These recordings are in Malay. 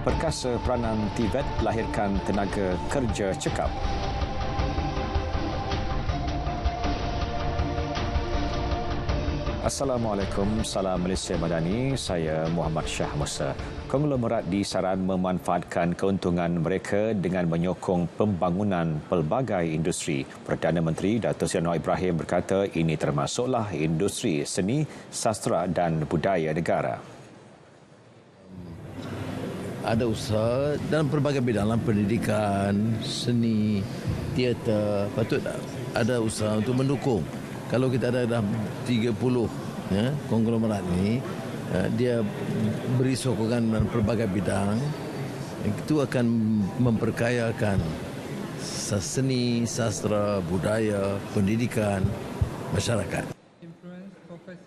Perkasa peranan TVET lahirkan tenaga kerja cekap. Assalamualaikum, salam Malaysia Madani. Saya Muhammad Shah Musa. Konglomerat disaran memanfaatkan keuntungan mereka dengan menyokong pembangunan pelbagai industri. Perdana Menteri Datuk Seri Anwar Ibrahim berkata ini termasuklah industri seni, sastra dan budaya negara. Ada usaha dalam pelbagai bidang, dalam pendidikan, seni, teater, patut ada usaha untuk mendukung. Kalau kita ada dah 30 konglomerat ni, dia beri sokongan dalam pelbagai bidang, itu akan memperkayakan seni, sastra, budaya, pendidikan masyarakat.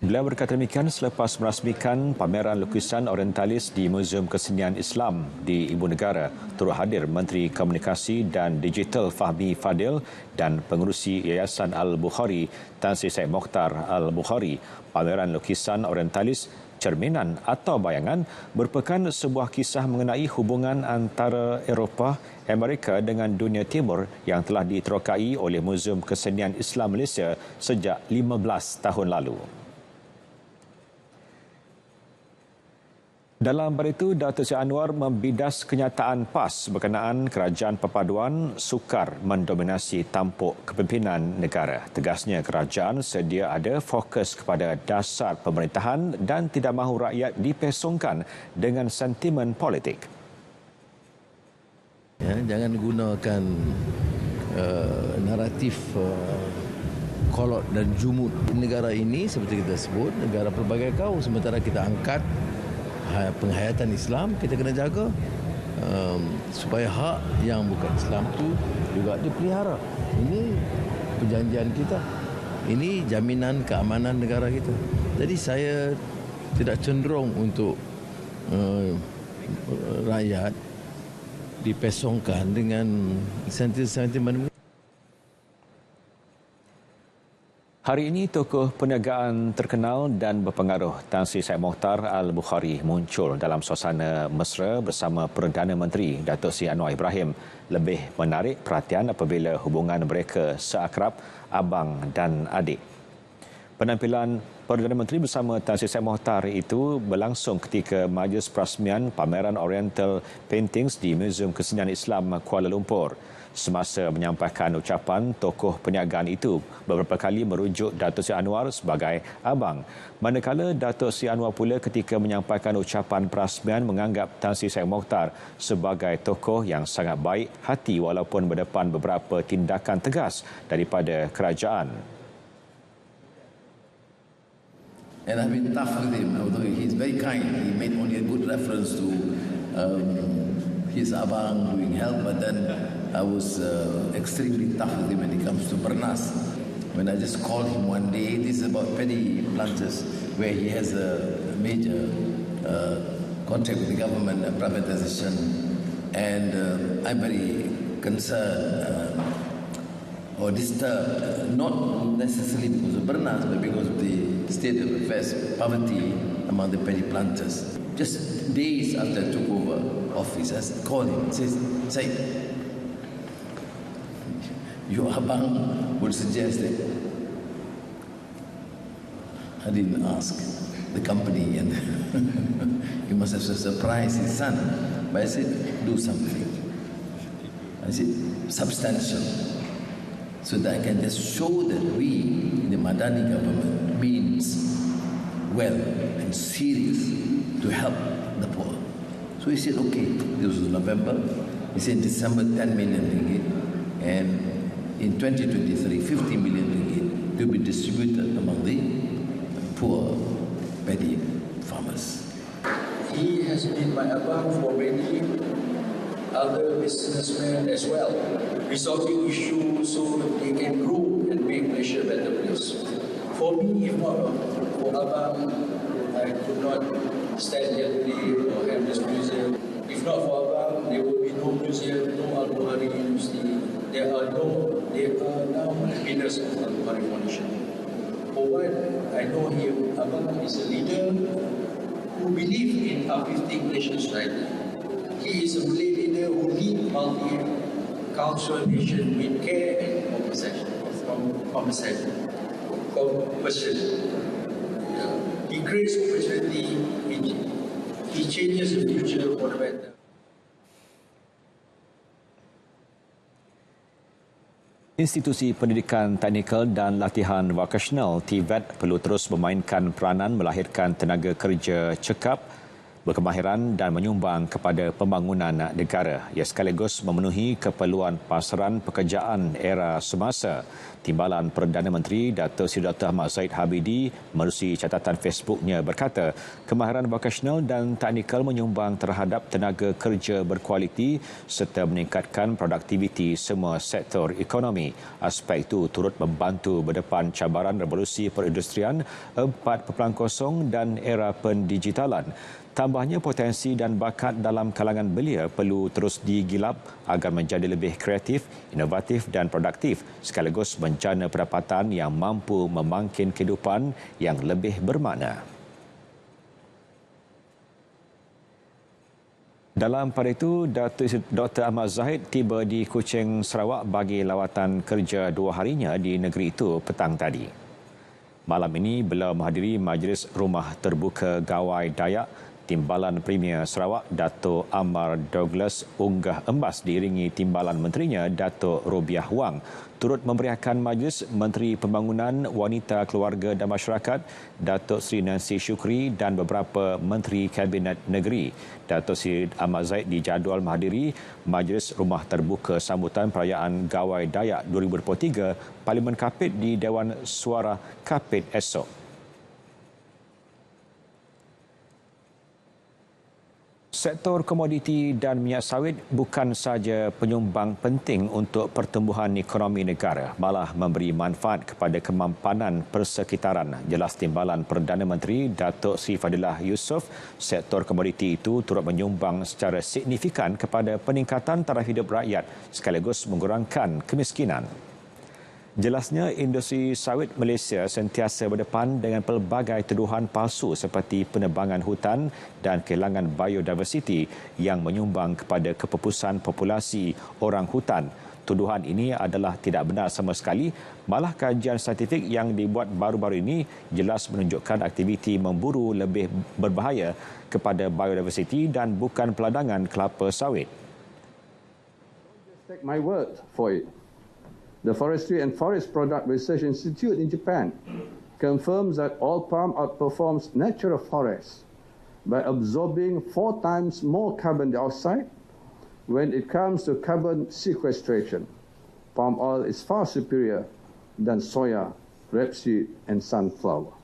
Beliau berkata demikian selepas merasmikan pameran lukisan orientalis di Muzium Kesenian Islam di Ibu Negara. Turut hadir Menteri Komunikasi dan Digital Fahmi Fadil dan pengerusi Yayasan Al-Bukhari Tan Sri Syed Mokhtar Al-Bukhari. Pameran lukisan orientalis cerminan atau bayangan merupakan sebuah kisah mengenai hubungan antara Eropah, Amerika dengan dunia timur yang telah diterokai oleh Muzium Kesenian Islam Malaysia sejak 15 tahun lalu. Dalam pada itu, Datuk Seri Anwar membidas kenyataan PAS berkenaan kerajaan perpaduan sukar mendominasi tampuk kepimpinan negara. Tegasnya kerajaan sedia ada fokus kepada dasar pemerintahan dan tidak mahu rakyat dipesongkan dengan sentimen politik. Ya, jangan gunakan naratif kolot dan jumud. Negara ini seperti kita sebut, negara pelbagai kaum, sementara kita angkat penghayatan Islam, kita kena jaga supaya hak yang bukan Islam tu juga dipelihara. Ini perjanjian kita. Ini jaminan keamanan negara kita. Jadi saya tidak cenderung untuk rakyat dipesongkan dengan sentimen. Hari ini, tokoh perniagaan terkenal dan berpengaruh Tan Sri Syed Mokhtar Al-Bukhari muncul dalam suasana mesra bersama Perdana Menteri Datuk Seri Anwar Ibrahim. Lebih menarik perhatian apabila hubungan mereka seakrab abang dan adik. Penampilan Perdana Menteri bersama Tan Sri Syed Mokhtar itu berlangsung ketika majlis perasmian pameran Oriental Paintings di Muzium Kesenian Islam Kuala Lumpur. Semasa menyampaikan ucapan, tokoh perniagaan itu beberapa kali merujuk Datuk Seri Anwar sebagai abang. Manakala Datuk Seri Anwar pula ketika menyampaikan ucapan perasmian menganggap Tan Sri Syed Mokhtar sebagai tokoh yang sangat baik hati walaupun berdepan beberapa tindakan tegas daripada kerajaan. And I've been tough with him, although he's very kind. He made only a good reference to his abang doing help, but then I was extremely tough with him when it comes to Bernas. When I just called him one day, this is about Paddy Planters, where he has a major contract with the government, a privatization, and I'm very concerned or disturbed, not necessarily because of Bernas, but because of the state of affairs, poverty among the Paddy Planters. Just days after I took over office, I called him and says, "Syed, your abang would suggest that I didn't ask the company and he must have surprised his son." But I said, "Do something." I said, "Substantial, so that I can just show that we, the Madani government, means well and serious to help the poor." So he said, "Okay." This was November. He said, "December, 10 million ringgit, and in 2023, 50 million ringgit to be distributed among the poor paddy farmers." He has been my abang for many other businessmen as well, resolving issues so they can grow and make Malaysia a better place. For me, if not for abang, I could not stand here today or have this museum. If not for abang, there would be no museum, no Al-Bukhari University. There are now winners of the Al-Bukhari Foundation. For what I know him, abang is a leader who believes in uplifting Malaysian society. He He is a Malay leader who lead multi-cultural nation with care and compassion. Yeah. He creates opportunity, he changes the future for the better. Institusi Pendidikan Teknikal dan Latihan Vokasional TVET perlu terus memainkan peranan melahirkan tenaga kerja cekap, berkemahiran dan menyumbang kepada pembangunan negara. Ia sekaligus memenuhi keperluan pasaran pekerjaan era semasa. Timbalan Perdana Menteri Datuk Seri Dr. Ahmad Zahid Habibie menerusi catatan Facebooknya berkata, kemahiran vokasional dan teknikal menyumbang terhadap tenaga kerja berkualiti serta meningkatkan produktiviti semua sektor ekonomi. Aspek itu turut membantu berdepan cabaran revolusi perindustrian 4.0 dan era pendigitalan. Tambahnya, potensi dan bakat dalam kalangan belia perlu terus digilap agar menjadi lebih kreatif, inovatif dan produktif sekaligus menjana pendapatan yang mampu memangkin kehidupan yang lebih bermakna. Dalam pada itu, Dr. Ahmad Zahid tiba di Kuching, Sarawak bagi lawatan kerja 2 harinya di negeri itu petang tadi. Malam ini, beliau menghadiri Majlis Rumah Terbuka Gawai Dayak. Timbalan Premier Sarawak, Dato' Amar Douglas unggah embas diiringi timbalan menterinya, Dato' Robiah Wang. Turut memeriahkan majlis Menteri Pembangunan, Wanita, Keluarga dan Masyarakat, Dato' Sri Nancy Shukri dan beberapa Menteri Kabinet Negeri. Dato' Sri Ahmad Zahid dijadual menghadiri Majlis Rumah Terbuka Sambutan Perayaan Gawai Dayak 2023 Parlimen Kapit di Dewan Suara Kapit esok. Sektor komoditi dan minyak sawit bukan sahaja penyumbang penting untuk pertumbuhan ekonomi negara, malah memberi manfaat kepada kemampanan persekitaran. Jelas Timbalan Perdana Menteri Datuk Sri Fadilah Yusof, sektor komoditi itu turut menyumbang secara signifikan kepada peningkatan taraf hidup rakyat sekaligus mengurangkan kemiskinan. Jelasnya, industri sawit Malaysia sentiasa berdepan dengan pelbagai tuduhan palsu seperti penebangan hutan dan kehilangan biodiversiti yang menyumbang kepada kepupusan populasi orang hutan. Tuduhan ini adalah tidak benar sama sekali, malah kajian saintifik yang dibuat baru-baru ini jelas menunjukkan aktiviti memburu lebih berbahaya kepada biodiversiti dan bukan peladangan kelapa sawit. Take my word for it. The Forestry and Forest Product Research Institute in Japan confirms that oil palm outperforms natural forests by absorbing 4 times more carbon dioxide when it comes to carbon sequestration. Palm oil is far superior than soya, rapeseed and sunflower.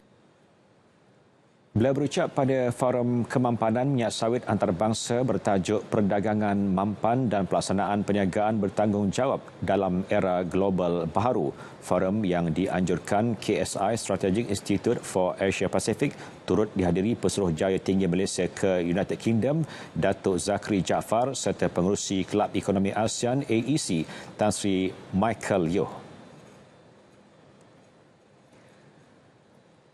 Beliau berucap pada Forum Kemampanan Minyak Sawit Antarabangsa bertajuk Perdagangan Mampan dan Pelaksanaan Perniagaan Bertanggungjawab dalam Era Global Baharu. Forum yang dianjurkan KSI Strategic Institute for Asia Pacific turut dihadiri Pesuruhjaya Tinggi Malaysia ke United Kingdom, Datuk Zakri Jaafar serta pengerusi Kelab Ekonomi ASEAN AEC, Tan Sri Michael Yoh.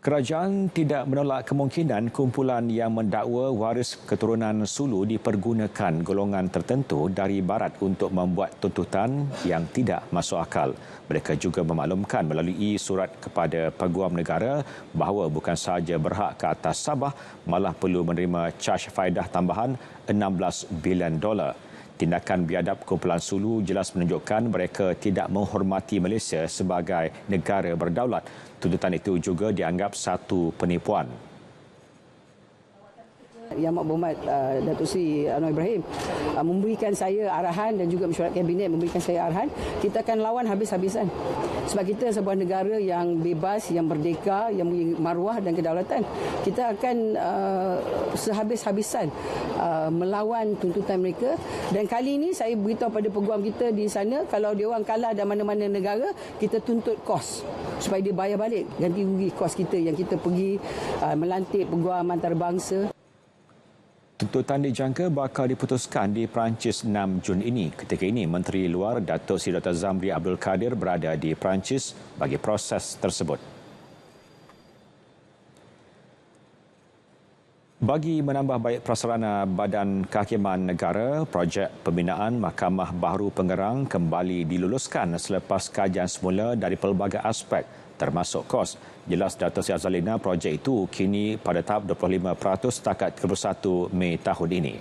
Kerajaan tidak menolak kemungkinan kumpulan yang mendakwa waris keturunan Sulu dipergunakan golongan tertentu dari Barat untuk membuat tuntutan yang tidak masuk akal. Mereka juga memaklumkan melalui surat kepada Peguam Negara bahawa bukan sahaja berhak ke atas Sabah, malah perlu menerima caj faedah tambahan $16 bilion. Tindakan biadab kumpulan Sulu jelas menunjukkan mereka tidak menghormati Malaysia sebagai negara berdaulat. Tuntutan itu juga dianggap satu penipuan. Yang Amat Berhormat Datuk Seri Anwar Ibrahim memberikan saya arahan dan juga mesyuarat kabinet memberikan saya arahan, kita akan lawan habis-habisan. Sebab kita sebuah negara yang bebas, yang merdeka, yang mempunyai maruah dan kedaulatan. Kita akan sehabis-habisan melawan tuntutan mereka. Dan kali ini saya beritahu pada peguam kita di sana, kalau dia orang kalah dan mana-mana negara, kita tuntut kos supaya dia bayar balik ganti rugi kos kita yang kita pergi melantik peguam antarabangsa. Tuntutan dijangka bakal diputuskan di Perancis 6 Jun ini. Ketika ini, Menteri Luar Datuk Seri Dr. Zamri Abdul Kadir berada di Perancis bagi proses tersebut. Bagi menambah baik prasarana Badan Kehakiman Negara, projek pembinaan Mahkamah Baharu Pengerang kembali diluluskan selepas kajian semula dari pelbagai aspek termasuk kos. Jelas Dato' Sri Azalina, projek itu kini pada tahap 25% setakat 31 Mei tahun ini.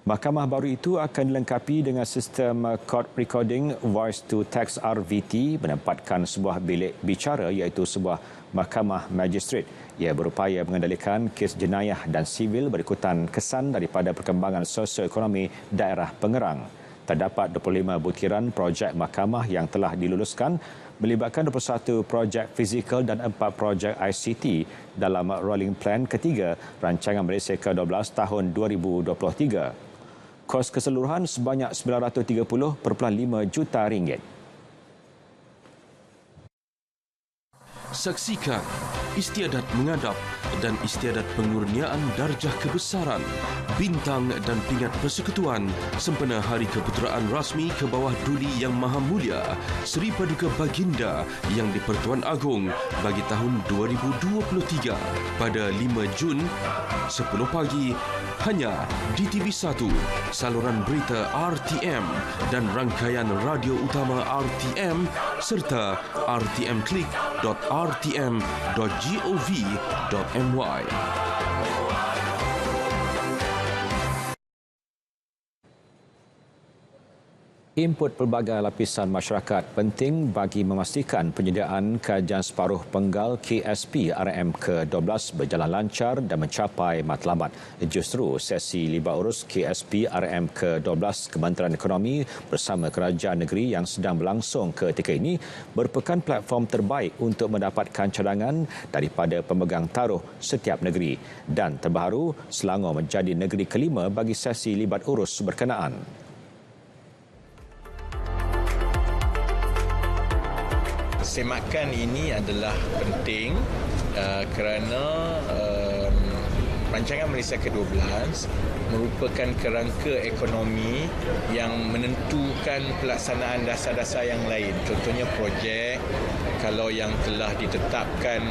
Mahkamah baru itu akan dilengkapi dengan sistem court recording voice to text RVT, menempatkan sebuah bilik bicara iaitu sebuah mahkamah magistrate. Ia berupaya mengendalikan kes jenayah dan sivil berikutan kesan daripada perkembangan sosioekonomi daerah Pengerang. Terdapat 25 butiran projek mahkamah yang telah diluluskan melibatkan 21 projek fizikal dan 4 projek ICT dalam rolling plan ketiga Rancangan Malaysia ke-12 tahun 2023. Kos keseluruhan sebanyak RM930.5 juta. Saksikan Istiadat Mengadap dan Istiadat Pengurniaan Darjah Kebesaran, Bintang dan Pingat Persekutuan sempena Hari Keputeraan Rasmi ke bawah Duli Yang Maha Mulia Seri Paduka Baginda Yang di-Pertuan Agong bagi tahun 2023 pada 5 Jun 10 pagi hanya di TV1, saluran berita RTM dan rangkaian radio utama RTM serta rtmclick.rtm.gov.my. Input pelbagai lapisan masyarakat penting bagi memastikan penyediaan kajian separuh penggal KSP RM ke-12 berjalan lancar dan mencapai matlamat. Justru sesi libat urus KSP RM ke-12 Kementerian Ekonomi bersama Kerajaan Negeri yang sedang berlangsung ketika ini merupakan platform terbaik untuk mendapatkan cadangan daripada pemegang taruh setiap negeri. Dan terbaru, Selangor menjadi negeri kelima bagi sesi libat urus berkenaan. Semakan ini adalah penting kerana Rancangan Malaysia ke-12 merupakan kerangka ekonomi yang menentukan pelaksanaan dasar-dasar yang lain. Contohnya projek, kalau yang telah ditetapkan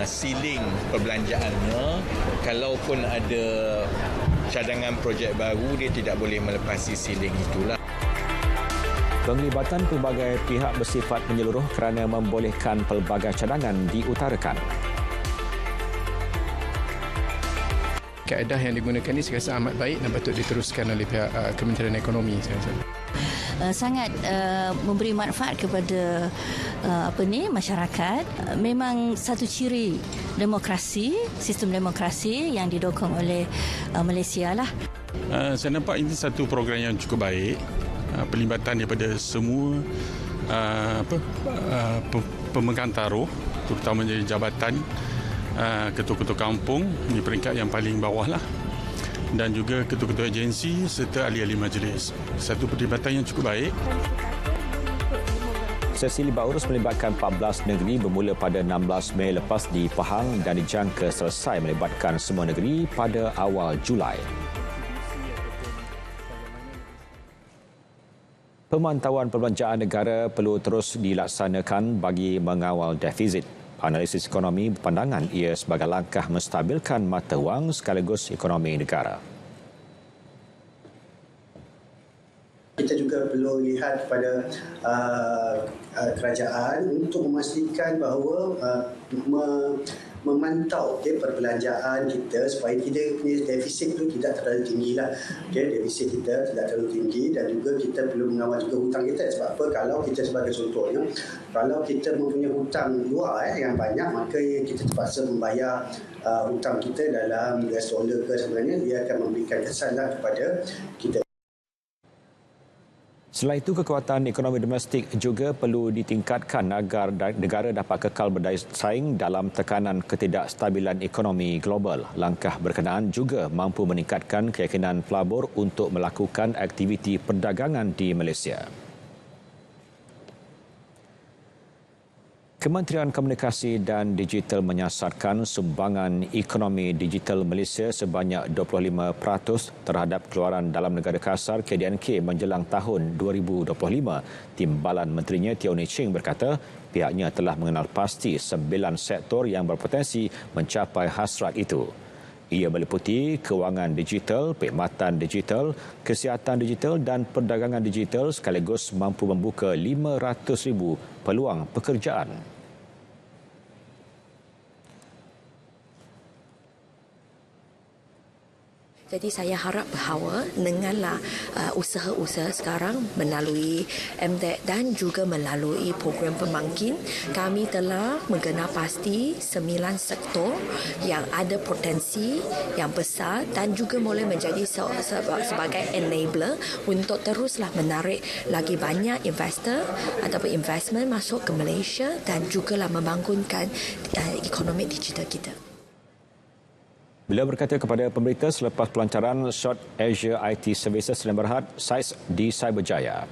siling perbelanjaannya, kalaupun ada cadangan projek baru, dia tidak boleh melepasi siling itulah. Penglibatan pelbagai pihak bersifat menyeluruh kerana membolehkan pelbagai cadangan diutarakan. Kaedah yang digunakan ini saya rasa amat baik dan patut diteruskan oleh pihak Kementerian Ekonomi. Saya rasa. Sangat memberi manfaat kepada masyarakat. Memang satu ciri demokrasi, sistem demokrasi yang didokong oleh Malaysia lah. Saya nampak ini satu program yang cukup baik. Pelibatan daripada semua pemegang taruh, terutama dari jabatan ketua-ketua kampung di peringkat yang paling bawah lah, dan juga ketua-ketua agensi serta ahli-ahli majlis. Satu pelibatan yang cukup baik. Sesi libat urus melibatkan 14 negeri bermula pada 16 Mei lepas di Pahang dan dijangka selesai melibatkan semua negeri pada awal Julai. Pemantauan perbelanjaan negara perlu terus dilaksanakan bagi mengawal defizit. Analisis ekonomi berpandangan ia sebagai langkah menstabilkan mata wang sekaligus ekonomi negara. Kita juga perlu lihat kepada kerajaan untuk memastikan bahawa memantau perbelanjaan kita supaya kita punya defisit itu tidak terlalu tinggi lah. Defisit kita tidak terlalu tinggi dan juga kita perlu mengawal juga hutang kita. Sebab apa? Kalau kita sebagai contohnya, kalau kita mempunyai hutang luar yang banyak, maka kita terpaksa membayar hutang kita dalam US dollar ke, sebenarnya dia akan memberikan kesan lah kepada kita. Selain itu, kekuatan ekonomi domestik juga perlu ditingkatkan agar negara dapat kekal berdaya saing dalam tekanan ketidakstabilan ekonomi global. Langkah berkenaan juga mampu meningkatkan keyakinan pelabur untuk melakukan aktiviti perdagangan di Malaysia. Kementerian Komunikasi dan Digital menyasarkan sumbangan ekonomi digital Malaysia sebanyak 25% terhadap keluaran dalam negara kasar KDNK menjelang tahun 2025. Timbalan Menterinya Teo Nii Ching berkata pihaknya telah mengenal pasti 9 sektor yang berpotensi mencapai hasrat itu. Ia meliputi kewangan digital, perkhidmatan digital, kesihatan digital dan perdagangan digital sekaligus mampu membuka 500,000 peluang pekerjaan. Jadi saya harap bahawa denganlah usaha-usaha sekarang melalui MDEC dan juga melalui program pembangkit, kami telah mengenal pasti 9 sektor yang ada potensi yang besar dan juga boleh menjadi sebagai enabler untuk teruslah menarik lagi banyak investor ataupun investment masuk ke Malaysia dan jugalah membangunkan ekonomi digital kita. Beliau berkata kepada pemberita selepas pelancaran Short Asia IT Services Sdn Bhd SAIS di Cyberjaya.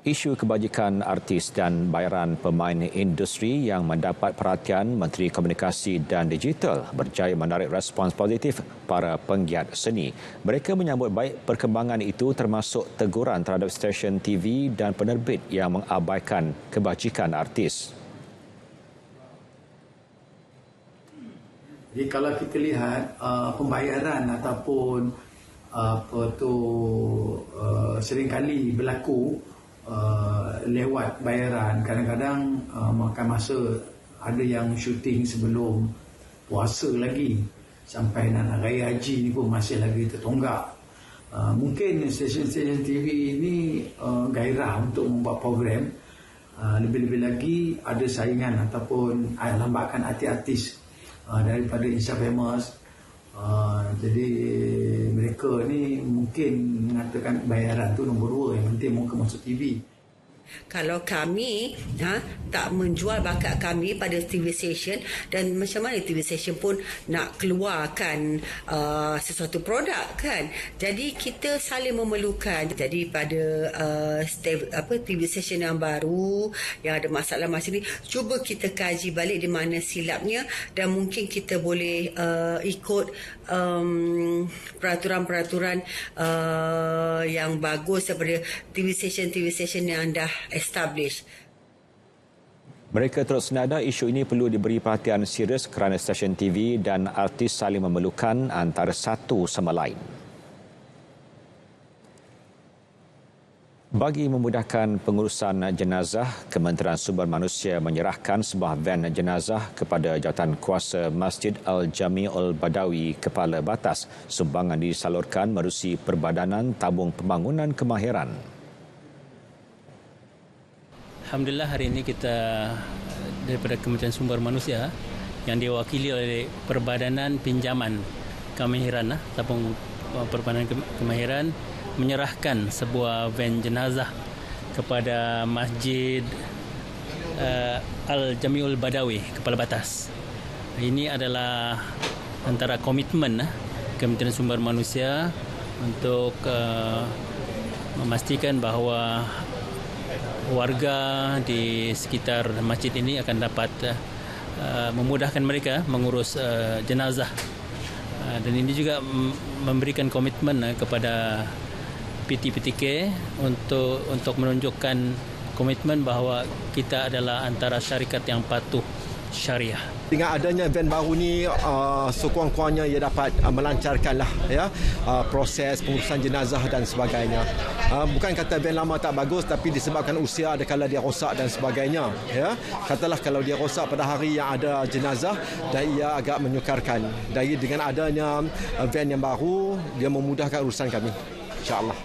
Isu kebajikan artis dan bayaran pemain industri yang mendapat perhatian Menteri Komunikasi dan Digital berjaya menarik respons positif para penggiat seni. Mereka menyambut baik perkembangan itu termasuk teguran terhadap stesen TV dan penerbit yang mengabaikan kebajikan artis. Jadi kalau kita lihat pembayaran ataupun seringkali berlaku lewat bayaran, kadang-kadang makan masa ada yang syuting sebelum puasa lagi sampai nak raya haji ni pun masih lagi tertonggak. Mungkin stesen-stesen TV ini gairah untuk membuat program, lebih-lebih lagi ada saingan ataupun lambakan artis-artis daripada Insta Famous. Jadi mereka ni mungkin mengatakan bayaran tu nombor 2, yang penting muka masuk TV. Kalau kami tak menjual bakat kami pada TV station, dan macam mana TV station pun nak keluarkan sesuatu produk kan. Jadi kita saling memerlukan. Jadi pada TV station yang baru yang ada masalah macam ni, cuba kita kaji balik di mana silapnya dan mungkin kita boleh ikut peraturan-peraturan yang bagus daripada TV station yang dah establish. Mereka terus senada isu ini perlu diberi perhatian serius kerana stesen TV dan artis saling memerlukan antara satu sama lain. Bagi memudahkan pengurusan jenazah, Kementerian Sumber Manusia menyerahkan sebuah van jenazah kepada Jawatan Kuasa Masjid Al-Jami'ul Badawi Kepala Batas. Sumbangan disalurkan menerusi Perbadanan Tabung Pembangunan Kemahiran. Alhamdulillah, hari ini kita daripada Kementerian Sumber Manusia yang diwakili oleh Perbadanan Pinjaman Kemahiran, Tabung Perbadanan Kemahiran, menyerahkan sebuah van jenazah kepada Masjid Al-Jami'ul Badawi Kepala Batas. Ini adalah antara komitmen Kementerian Sumber Manusia untuk memastikan bahawa warga di sekitar masjid ini akan dapat memudahkan mereka mengurus jenazah. Dan ini juga memberikan komitmen kepada PT-PTK untuk menunjukkan komitmen bahawa kita adalah antara syarikat yang patuh syariah. Dengan adanya van baru ni, sekurang-kurangnya ia dapat melancarkanlah proses pengurusan jenazah dan sebagainya. Bukan kata van lama tak bagus, tapi disebabkan usia ada kala dia rosak dan sebagainya. Katalah kalau dia rosak pada hari yang ada jenazah, dan ia agak menyukarkan. Jadi dengan adanya van yang baru, dia memudahkan urusan kami, insya-Allah.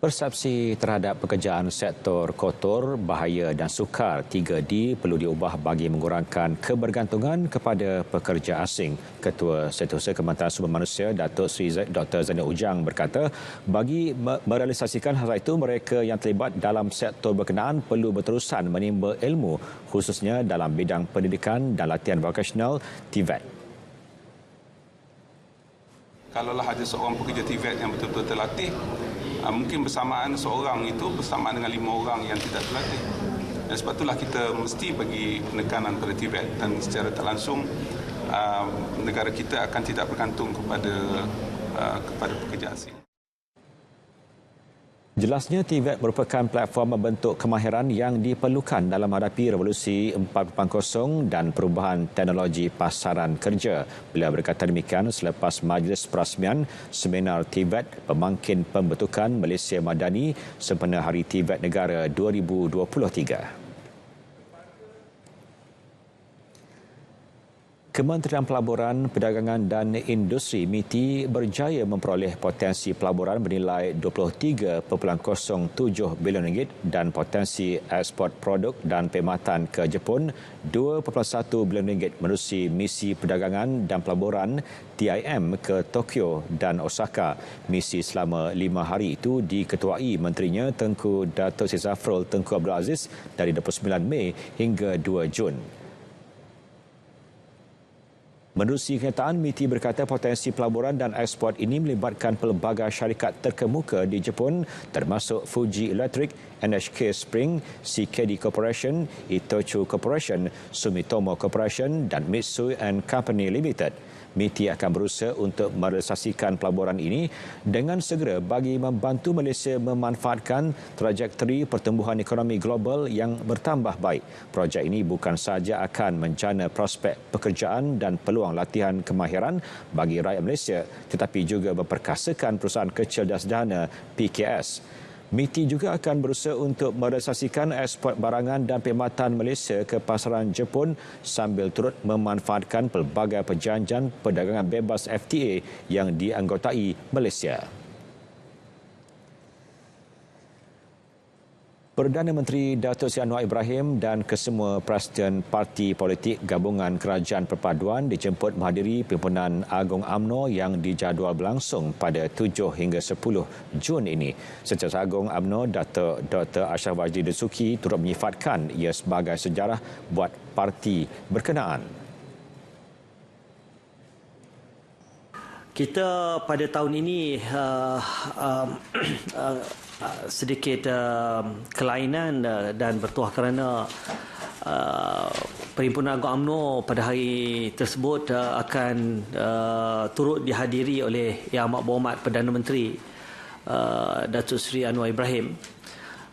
Persepsi terhadap pekerjaan sektor kotor, bahaya dan sukar 3D perlu diubah bagi mengurangkan kebergantungan kepada pekerja asing. Ketua Setiausaha Kementerian Sumber Manusia Datuk Seri Dr. Zainal Ujang berkata, bagi merealisasikan hal itu, mereka yang terlibat dalam sektor berkenaan perlu berterusan menimba ilmu, khususnya dalam bidang pendidikan dan latihan vokasional TVET. Kalaulah ada seorang pekerja TVET yang betul-betul terlatih, mungkin bersamaan seorang itu bersamaan dengan 5 orang yang tidak terlatih. Dan sebab itulah kita mesti bagi penekanan pada TVET, dan secara tak langsung negara kita akan tidak bergantung kepada pekerja asing. Jelasnya TVET merupakan platform membentuk kemahiran yang diperlukan dalam menghadapi revolusi 4.0 dan perubahan teknologi pasaran kerja. Beliau berkata demikian selepas majlis perasmian seminar TVET Pemangkin Pembentukan Malaysia Madani sempena Hari TVET Negara 2023. Kementerian Pelaburan, Perdagangan dan Industri MITI berjaya memperoleh potensi pelaburan bernilai RM23.07 bilion dan potensi ekspor produk dan perkhidmatan ke Jepun RM2.1 bilion menerusi misi perdagangan dan pelaburan TIM ke Tokyo dan Osaka. Misi selama 5 hari itu diketuai Menterinya Tengku Datuk Seri Zafrul Tengku Abdul Aziz dari 29 Mei hingga 2 Jun. Menerusi kenyataan, MITI berkata potensi pelaburan dan ekspor ini melibatkan pelbagai syarikat terkemuka di Jepun termasuk Fuji Electric, NHK Spring, CKD Corporation, Itochu Corporation, Sumitomo Corporation dan Mitsui & Company Limited. MITI akan berusaha untuk merealisasikan pelaburan ini dengan segera bagi membantu Malaysia memanfaatkan trajektori pertumbuhan ekonomi global yang bertambah baik. Projek ini bukan sahaja akan menjana prospek pekerjaan dan peluang latihan kemahiran bagi rakyat Malaysia tetapi juga memperkasakan perusahaan kecil dan sederhana PKS. MITI juga akan berusaha untuk merealisasikan ekspor barangan dan perkhidmatan Malaysia ke pasaran Jepun sambil turut memanfaatkan pelbagai perjanjian perdagangan bebas FTA yang dianggotai Malaysia. Perdana Menteri Datuk Seri Anwar Ibrahim dan kesemua Presiden Parti Politik Gabungan Kerajaan Perpaduan dijemput menghadiri Perhimpunan Agung UMNO yang dijadual berlangsung pada 7 hingga 10 Jun ini. Setiausaha Agung UMNO Datuk Dr. Ashraf Wajdi Dasuki turut menyifatkan ia sebagai sejarah buat parti berkenaan. Kita pada tahun ini sedikit kelainan dan bertuah kerana Perhimpunan Agung UMNO pada hari tersebut akan turut dihadiri oleh Yang Amat Berhormat Perdana Menteri Datuk Seri Anwar Ibrahim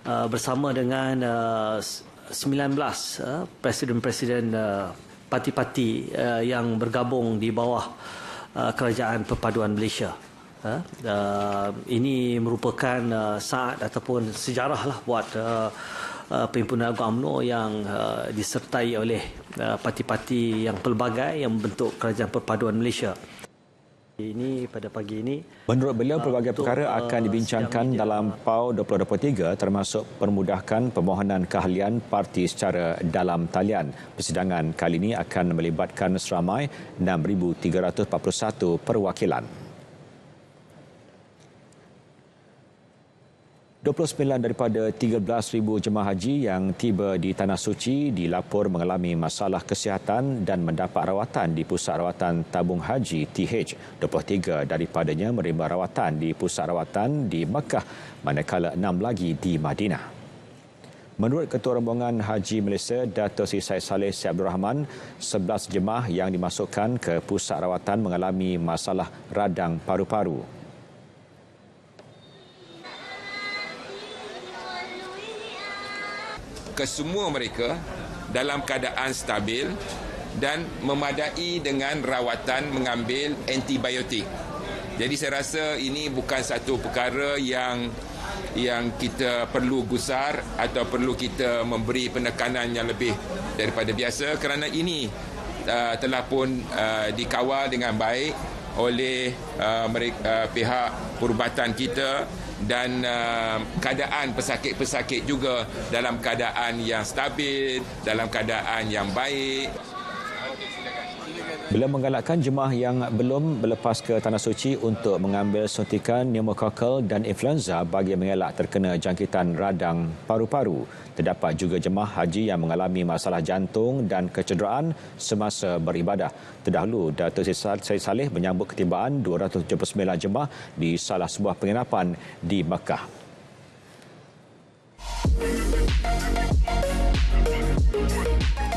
bersama dengan 19 presiden-presiden parti-parti yang bergabung di bawah Kerajaan Perpaduan Malaysia. Ini merupakan saat ataupun sejarah lah buat Perhimpunan Agung UMNO yang disertai oleh parti-parti yang pelbagai yang membentuk Kerajaan Perpaduan Malaysia. Ini pada pagi ini. Menurut beliau, pelbagai perkara akan dibincangkan dalam PAU 2023 termasuk permudahkan permohonan keahlian parti secara dalam talian. Persidangan kali ini akan melibatkan seramai 6,341 perwakilan. 29 daripada 13,000 jemaah haji yang tiba di Tanah Suci dilapor mengalami masalah kesihatan dan mendapat rawatan di Pusat Rawatan Tabung Haji TH. 23 daripadanya menerima rawatan di Pusat Rawatan di Mekah, manakala 6 lagi di Madinah. Menurut Ketua Rombongan Haji Malaysia, Datuk Seri Syed Saleh Syed Abdul Rahman, 11 jemaah yang dimasukkan ke pusat rawatan mengalami masalah radang paru-paru. Kesemua mereka dalam keadaan stabil dan memadai dengan rawatan mengambil antibiotik. Jadi saya rasa ini bukan satu perkara yang kita perlu gusar atau perlu kita memberi penekanan yang lebih daripada biasa kerana ini telah pun dikawal dengan baik oleh pihak perubatan kita dan keadaan pesakit-pesakit juga dalam keadaan yang stabil, dalam keadaan yang baik. Beliau menggalakkan jemaah yang belum berlepas ke Tanah Suci untuk mengambil suntikan pneumokokal dan influenza bagi mengelak terkena jangkitan radang paru-paru. Terdapat juga jemaah haji yang mengalami masalah jantung dan kecederaan semasa beribadah. Terdahulu, Datuk Seri Saleh menyambut ketibaan 279 jemaah di salah sebuah penginapan di Mekah.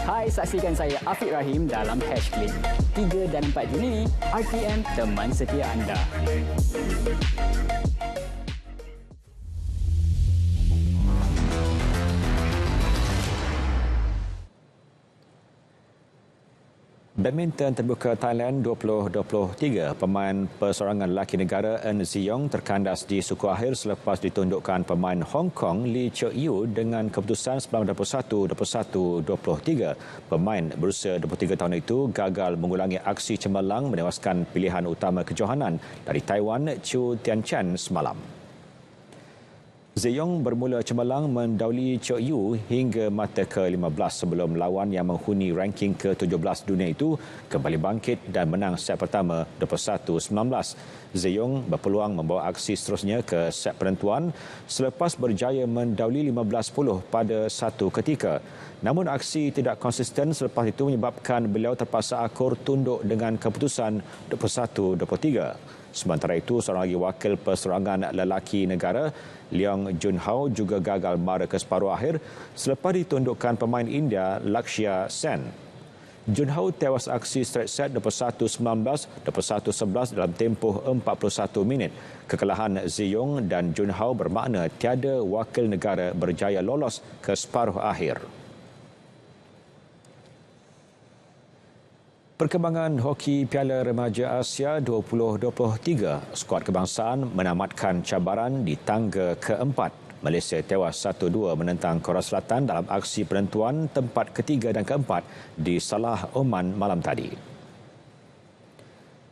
Hai, saksikan saya Afiq Rahim dalam Hashclick. 3 dan 4 Juni, RTM teman setia anda. Badminton terbuka Thailand 2023, pemain perseorangan lelaki negara Eun Ziyong terkandas di suku akhir selepas ditundukkan pemain Hong Kong Lee Cheuk-Yew dengan keputusan 19-21, 21-23. Pemain berusia 23 tahun itu gagal mengulangi aksi cemerlang menewaskan pilihan utama kejohanan dari Taiwan Chu Tianchen semalam. Ziyong bermula cemerlang mendahului Cheuk-Yew hingga mata ke-15 sebelum lawan yang menghuni ranking ke-17 dunia itu kembali bangkit dan menang set pertama 21-19. Ziyong berpeluang membawa aksi seterusnya ke set penentuan selepas berjaya mendahului 15-10 pada satu ketika. Namun aksi tidak konsisten selepas itu menyebabkan beliau terpaksa akur tunduk dengan keputusan 21-23. Sementara itu, seorang lagi wakil perseorangan lelaki negara, Leong Junhao juga gagal mara ke separuh akhir selepas ditundukkan pemain India Lakshya Sen. Junhao tewas aksi straight set 21-19, 21-11 dalam tempoh 41 minit. Kekalahan Ziyong dan Junhao bermakna tiada wakil negara berjaya lolos ke separuh akhir. Perkembangan Hoki Piala Remaja Asia 2023, skuad kebangsaan menamatkan cabaran di tangga keempat. Malaysia tewas 1-2 menentang Korea Selatan dalam aksi penentuan tempat ketiga dan keempat di Salah, Oman malam tadi.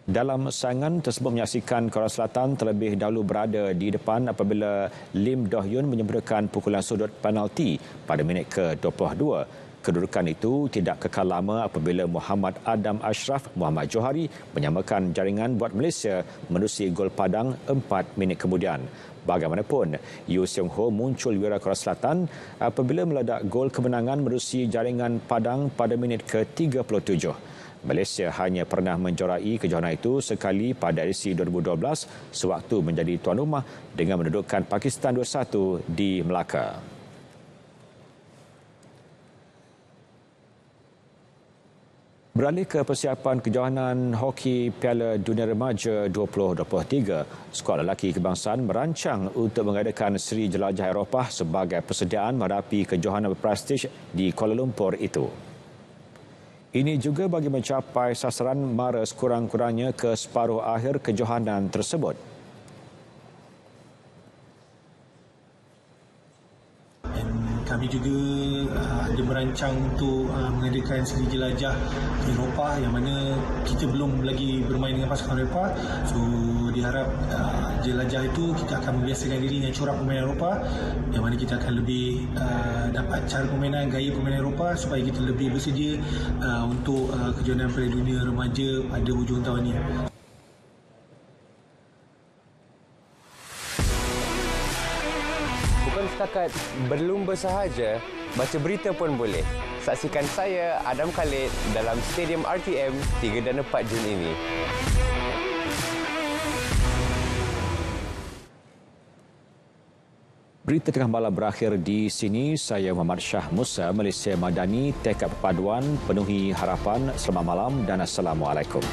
Dalam saingan tersebut menyaksikan Korea Selatan terlebih dahulu berada di depan apabila Lim Do-hyun menyempurnakan pukulan sudut penalti pada minit ke-22. Kedudukan itu tidak kekal lama apabila Muhammad Adam Ashraf Muhammad Johari menyamakan jaringan buat Malaysia menerusi gol padang 4 minit kemudian. Bagaimanapun, Yu Seong Ho muncul wira Korea Selatan apabila meledak gol kemenangan menerusi jaringan padang pada minit ke-37. Malaysia hanya pernah menjorai kejohanan itu sekali pada edisi 2012 sewaktu menjadi tuan rumah dengan mendudukkan Pakistan 2-1 di Melaka. Beralih ke persiapan kejohanan Hoki Piala Dunia Remaja 2023, skuad lelaki kebangsaan merancang untuk mengadakan Seri Jelajah Eropah sebagai persediaan menghadapi kejohanan berprestij di Kuala Lumpur itu. Ini juga bagi mencapai sasaran mara sekurang-kurangnya ke separuh akhir kejohanan tersebut. Kami juga ada merancang untuk mengadakan Seri Jelajah Eropah yang mana kita belum lagi bermain dengan pasukan Eropah. So diharap jelajah itu kita akan membiasakan diri dengan corak permainan Eropah yang mana kita akan lebih dapat cara permainan, gaya permainan Eropah supaya kita lebih bersedia untuk kejohanan Piala Dunia Remaja pada hujung tahun ini. Setakat berlumba sahaja, baca berita pun boleh. Saksikan saya, Adam Khalid, dalam Stadium RTM 3 dan 4 Jun ini. Berita tengah malam berakhir di sini. Saya Muhammad Shah Musa, Malaysia Madani, tekad perpaduan, penuhi harapan. Selamat malam dan Assalamualaikum.